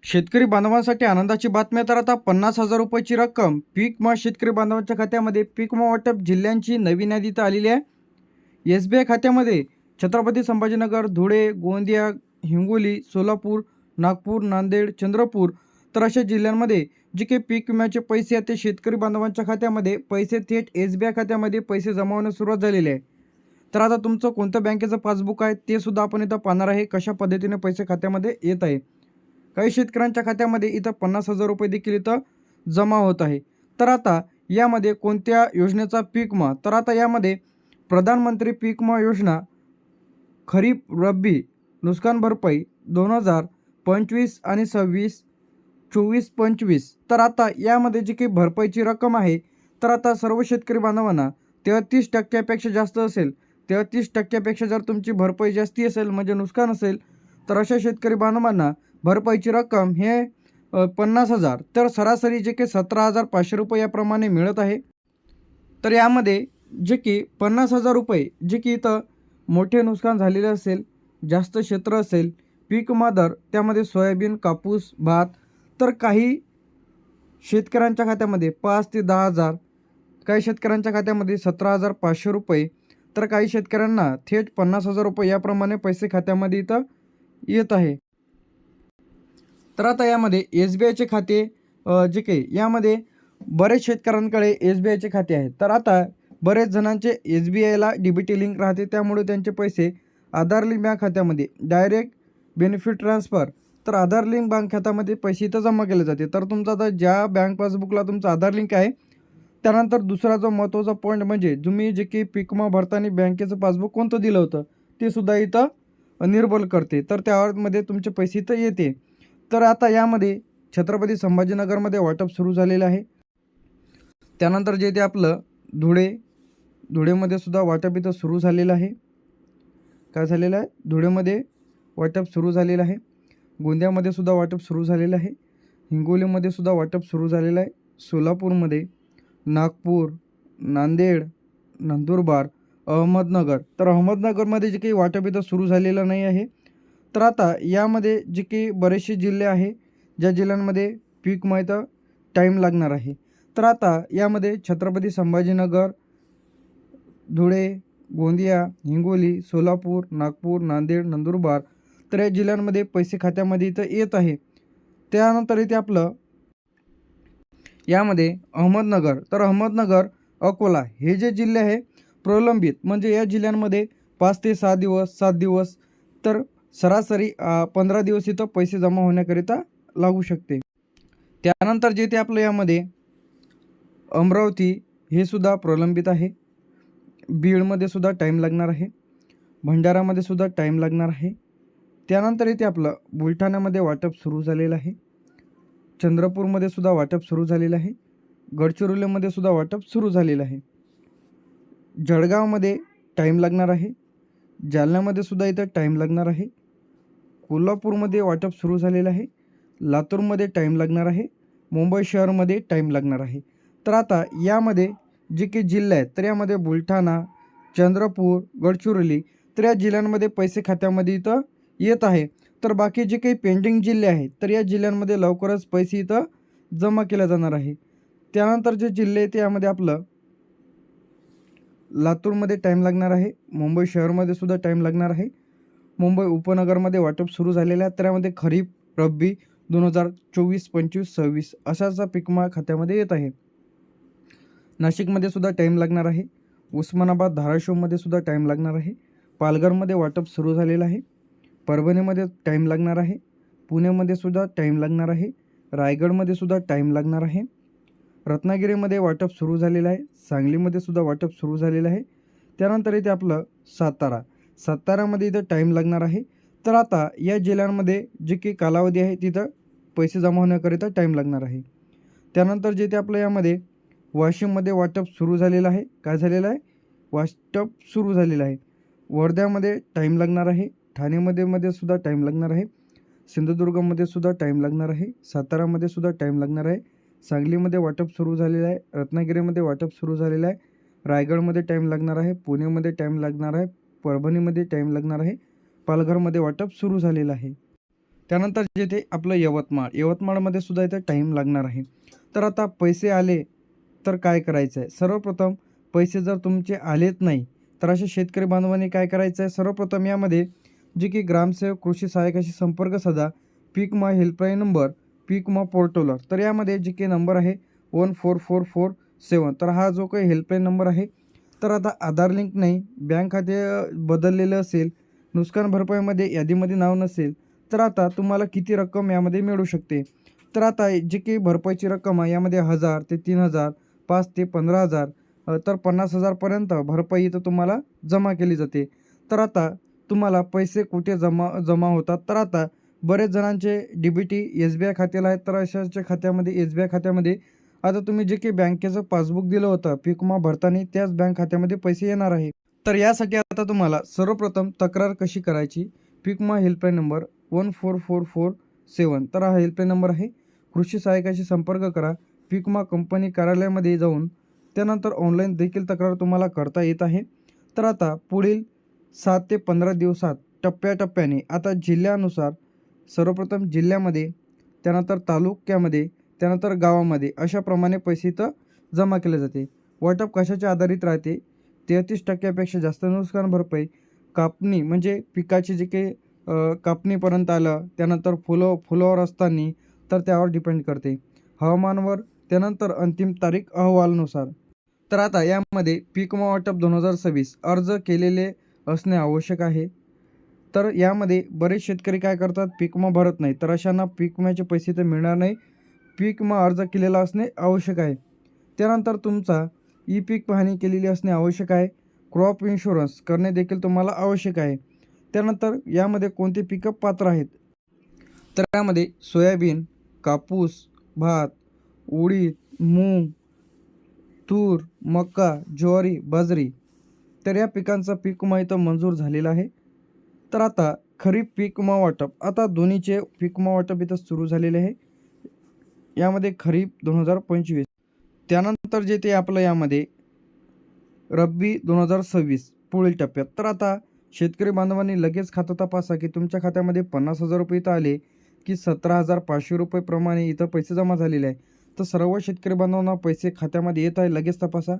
शेतकरी बांधवांसाठी आनंदाची बातमी तर आता 50,000 रुपयाची रक्कम पीक विमा शेतकरी बांधवांच्या खात्यामध्ये पीक विमा वाटप जिल्ह्यांची नवीन यादी तर आलेली आहे। SBI खात्यामध्ये छत्रपती संभाजीनगर, धुळे, गोंदिया, हिंगोली, सोलापूर, नागपूर, नांदेड, चंद्रपूर तर अशा जिल्ह्यांमध्ये जे काही पीक विम्याचे पैसे आहेत ते शेतकरी बांधवांच्या खात्यामध्ये पैसे थेट SBI खात्यामध्ये पैसे जमा होण्यास सुरुवात झालेली आहे। तर आता तुमचं कोणत्या बँकेचं पासबुक आहे ते सुद्धा आपण इथं पाहणार आहे, कशा पद्धतीने पैसे खात्यामध्ये येत आहे। काही शेतकऱ्यांच्या खात्यामध्ये इथं 50,000 रुपये देखील इथं जमा होत आहे। तर आता यामध्ये कोणत्या योजनेचा पीक विमा, तर आता यामध्ये प्रधानमंत्री पीक विमा योजना खरीप रब्बी नुकसान भरपाई 2025 आणि 26 24-25 तर आता यामध्ये जी काही भरपाईची रक्कम आहे तर आता सर्व शेतकरी बांधवांना 33% जास्त असेल, 33% जर तुमची भरपाई जास्ती असेल म्हणजे नुकसान असेल तर अशा शेतकरी बांधवांना भरपाईची रक्कम हे 50,000 तर सरासरी जे की 17,500 रुपये याप्रमाणे मिळत आहे। तर यामध्ये जे की 50,000 रुपये जे की इथं मोठे नुकसान झालेले असेल, जास्त क्षेत्र असेल, पीक विमा दर त्यामध्ये सोयाबीन, कापूस, भात तर काही शेतकऱ्यांच्या खात्यामध्ये 5 ते 10,000, काही शेतकऱ्यांच्या खात्यामध्ये 17,500 रुपये तर काही शेतकऱ्यांना थेट 50,000 रुपये याप्रमाणे पैसे खात्यामध्ये इथं येत आहे। तर आता यामध्ये SBIचे खाते जे काही यामध्ये बरेच शेतकऱ्यांकडे SBIचे खाते आहेत। तर आता बरेच जणांचे SBIला DBT लिंक राहते, त्यामुळे त्यांचे पैसे आधार लिंक बँक खात्यामध्ये डायरेक्ट बेनिफिट ट्रान्सफर तर आधार लिंक बँक खात्यामध्ये पैसे इथं जमा केले जाते। तर तुमचा आता ज्या बँक पासबुकला तुमचा आधार लिंक आहे त्यानंतर दुसरा जो महत्त्वाचा पॉईंट म्हणजे तुम्ही जे की पीक विमा भरताना बँकेचं पासबुक कोणतं दिलं होतं ते सुद्धा इथं निर्बल करते, तर त्यामध्ये तुमचे पैसे इथं येते। तर आता यामध्ये छत्रपती संभाजीनगरमध्ये वाटप सुरू झालेलं आहे। त्यानंतर जे ते आपलं धुळेमध्ये सुद्धा वाटप इथं सुरू झालेलं आहे। काय झालेलं आहे, धुळेमध्ये वाटप सुरू झालेलं आहे, गोंदियामध्ये सुद्धा वाटप सुरू झालेलं आहे, हिंगोलीमध्ये सुद्धा वाटप सुरू झालेलं आहे, सोलापूरमध्ये, नागपूर, नांदेड, नंदुरबार, अहमदनगर तर अहमदनगरमध्ये जे काही वाटप इथं सुरू झालेलं नाही आहे। तर आता यामध्ये जे काही बरेचसे जिल्हे आहे ज्या जिल्ह्यांमध्ये पीक विमा इथं टाईम लागणार आहे, तर आता यामध्ये छत्रपती संभाजीनगर, धुळे, गोंदिया, हिंगोली, सोलापूर, नागपूर, नांदेड, नंदुरबार तर या जिल्ह्यांमध्ये पैसे खात्यामध्ये इथं येत आहे। त्यानंतर इथे आपलं यामध्ये अहमदनगर तर अहमदनगर, अकोला हे जे जिल्हे आहे प्रलंबित म्हणजे या जिल्ह्यांमध्ये 5 ते 6 दिवस 7 दिवस तर सरासरी 15 दिवस इथं पैसे जमा होण्याकरिता लागू शकते। त्यानंतर जे ते आपलं यामध्ये अमरावती हे सुद्धा प्रलंबित आहे, बीडमध्ये सुद्धा टाईम लागणार आहे, भंडारामध्ये सुद्धा टाईम लागणार आहे। त्यानंतर इथे आपलं बुलढाण्यामध्ये वाटप सुरू झालेलं आहे, चंद्रपूरमध्ये सुद्धा वाटप सुरू झालेलं आहे, गडचिरोलीमध्ये सुद्धा वाटप सुरू झालेलं आहे, जळगावमध्ये टाईम लागणार आहे, जालन्यामध्ये सुद्धा इथं टाईम लागणार आहे, कोल्हापूरमध्ये वाटप सुरू झालेलं आहे, लातूरमध्ये टाईम लागणार आहे, मुंबई शहरमध्ये टाईम लागणार आहे। तर आता यामध्ये जे काही जिल्हे आहेत तर यामध्ये बुलढाणा, चंद्रपूर, गडचिरोली तर या जिल्ह्यांमध्ये पैसे खात्यामध्ये इथं येत आहे। तर बाकी जे काही पेंडिंग जिल्हे आहेत तर या जिल्ह्यांमध्ये लवकरच पैसे इथं जमा केले जाणार आहे। त्यानंतर जे जिल्हे आहेत यामध्ये आपलं लातूरमध्ये टाईम लागणार आहे, मुंबई शहरमध्ये सुद्धा टाईम लागणार आहे, मुंबई उपनगरमध्ये वाटप सुरू झालेलं आहे, तर यामध्ये खरीप रब्बी 2024, 25, 26 अशाचा पीक विमा खात्यामध्ये येत आहे। नाशिकमध्ये सुद्धा टाईम लागणार आहे, उस्मानाबाद, धाराशिवमध्ये सुद्धा टाईम लागणार आहे, पालघरमध्ये वाटप सुरू झालेलं आहे, परभणीमध्ये टाईम लागणार आहे, पुण्यामध्ये सुद्धा टाईम लागणार आहे, रायगडमध्ये सुद्धा टाईम लागणार आहे, रत्नागिरीमध्ये वाटप सुरू झालेलं आहे, सांगलीमध्ये सुद्धा वाटप सुरू झालेलं आहे। त्यानंतर इथे आपलं सातारामध्ये इथं टाईम लागणार आहे। तर आता या जिल्ह्यांमध्ये जे काही कालावधी आहे तिथं पैसे जमा होण्याकरिता टाईम लागणार आहे। त्यानंतर जे ते आपलं यामध्ये वाशिममध्ये वाटप सुरू झालेलं आहे, काय झालेलं आहे, वाटप सुरू झालेलं आहे, वर्ध्यामध्ये टाईम लागणार आहे, ठाणेमध्ये सुद्धा टाईम लागणार आहे, सिंधुदुर्गमध्ये सुद्धा टाईम लागणार आहे, सातारामध्ये सुद्धा टाईम लागणार आहे, सांगलीमध्ये वाटप सुरू झालेलं आहे, रत्नागिरीमध्ये वाटप सुरू झालेलं आहे, रायगडमध्ये टाईम लागणार आहे, पुणेमध्ये टाईम लागणार आहे, परभणीमध्ये टाईम लागणार आहे, पालघरमध्ये वाटप सुरू झालेलं आहे। त्यानंतर जे आपलं यवतमाळमध्ये सुद्धा इथे टाईम लागणार आहे. तर आता पैसे आले तर काय करायचं आहे? सर्वप्रथम पैसे जर तुमचे आलेच नाही, तर अशा शेतकरी बांधवांनी काय करायचं आहे? सर्वप्रथम यामध्ये जे की ग्रामसेवक, कृषी सहाय्यकाशी संपर्क साधा, पीक विमा हेल्पलाईन नंबर, पीक विमा पोर्टलवर. तर यामध्ये जे काही नंबर आहे 14447, तर हा जो काही हेल्पलाईन नंबर आहे. तर आता आधार लिंक नाही, बँक खाते बदललेलं असेल, नुकसान भरपाईमध्ये यादीमध्ये नाव नसेल, तर आता तुम्हाला किती रक्कम यामध्ये मिळू शकते? तर आता जी काही भरपाईची रक्कम आहे यामध्ये 1000 ते 3000, 5 ते 15,000, तर 50,000पर्यंत भरपाई इथं तुम्हाला जमा केली जाते. तर आता तुम्हाला पैसे कुठे जमा होतात? तर आता बरेच जणांचे डी-बी-टी एस-बी-आय खात्याला आहेत, तर अशाच्या खात्यामध्ये एस-बी-आय खात्यामध्ये आता तुम्ही जे काही बँकेचं पासबुक दिलं होतं पीक विमा भरताना, त्याच बँक खात्यामध्ये पैसे येणार आहे. तर यासाठी आता तुम्हाला सर्वप्रथम तक्रार कशी करायची? पीक विमा हेल्पलाईन नंबर 14447, तर हा हेल्पलाईन नंबर आहे. कृषी सहाय्यकाशी संपर्क करा. पीक विमा कंपनी कार्यालयामध्ये जाऊन त्यानंतर ऑनलाईन देखील तक्रार तुम्हाला करता येत आहे. तर आता पुढील 7 ते 15 दिवसात टप्प्याटप्प्याने आता जिल्ह्यानुसार सर्वप्रथम जिल्ह्यामध्ये, त्यानंतर तालुक्यामध्ये, त्यानंतर गावामध्ये अशाप्रमाणे पैसे इथं जमा केले जाते. वाटप कशाच्या आधारित राहते? 33% जास्त नुकसान भरपाई, कापणी म्हणजे पिकाचे जे काही कापणीपर्यंत आलं, त्यानंतर फुलावर असताना, तर त्यावर डिपेंड करते. हवामानावर, त्यानंतर अंतिम तारीख अहवालानुसार. तर आता यामध्ये पीक विमा वाटप 2026 अर्ज केलेले असणे आवश्यक आहे. तर यामध्ये बरेच शेतकरी काय करतात? पीक विमा भरत नाही, तर अशांना पीक विम्याचे पैसे तर मिळणार नाही. पीक विमा अर्ज केलेला असणे आवश्यक आहे. त्यानंतर तुमचा ई-पीक पाहणी केलेली असणे आवश्यक आहे. क्रॉप इन्शुरन्स करणे देखील तुम्हाला आवश्यक आहे. त्यानंतर यामध्ये कोणते पिकं पात्र आहेत? तर यामध्ये सोयाबीन, कापूस, भात, उडीद, मूग, तूर, मका, ज्वारी, बाजरी, तर या पिकांचा पीक विमा इथं मंजूर झालेला आहे. तर आता खरीप पीक विमा वाटप, आता दोन्हीचे पीक विमा वाटप इथं सुरू झालेले आहे. यामध्ये खरीप 2025, त्यानंतर जे ते आपलं यामध्ये रब्बी 2026 पुढील टप्प्यात. तर आता शेतकरी बांधवांनी लगेच खातं तपासा की तुमच्या खात्यामध्ये 50,000 रुपये इथं आले की 17,500 रुपये प्रमाणे इथं पैसे जमा झालेले आहे. तर सर्व शेतकरी बांधवांना पैसे खात्यामध्ये येत आहे, लगेच तपासा.